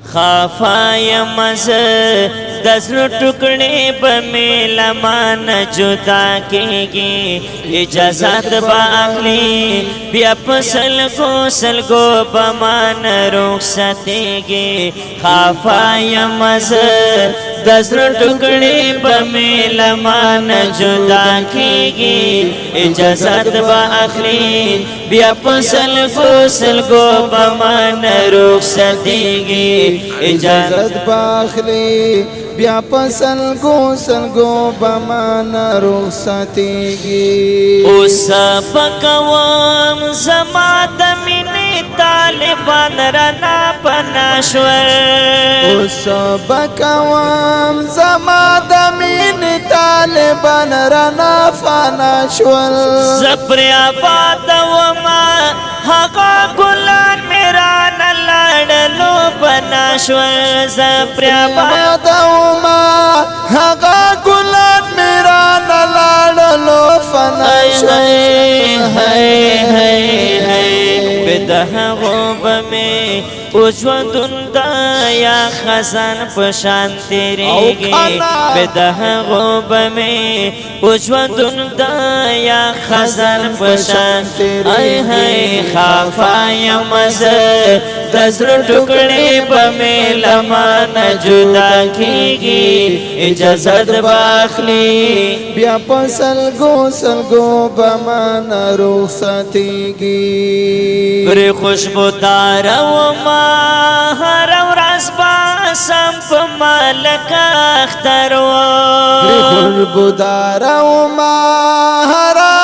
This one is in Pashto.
خافا یمز دزلو ٹکڑے بمیلا مان جدا کیگی اجازت با اخلی بیا سلگو بمان رخصتیگی خافا یمز دزلو ٹکڑے بمیلا مان جدا کیگی اجازت با اخلی بیا سلگو بمان رخصتیگی اجازت باخلی بیا سلگو بمان رخصتیگی اوس پکوام زما د مینې طالبان رنا پناشور اوس بکوام زما د مینې طالبان رنا فناشول زپر آباد وما هغه ګلان میرا نلړلو پناشور زپر آباد وما هغه ګلان میرا نلړلو فناشول بدها غوب میں اجودن دا یا خزان پشان تیریگی بدها غوب میں اجودن دا یا خزان پشان تیریگی خافا یمز دزر ٹکڑے بمیلا مان جدا کیگی اجازت باخلی بیا سلگو بمان رخصتیگی گری خوشبودار وما هر ورځ باسم په مالک اختر و گری خوشبودار وما هر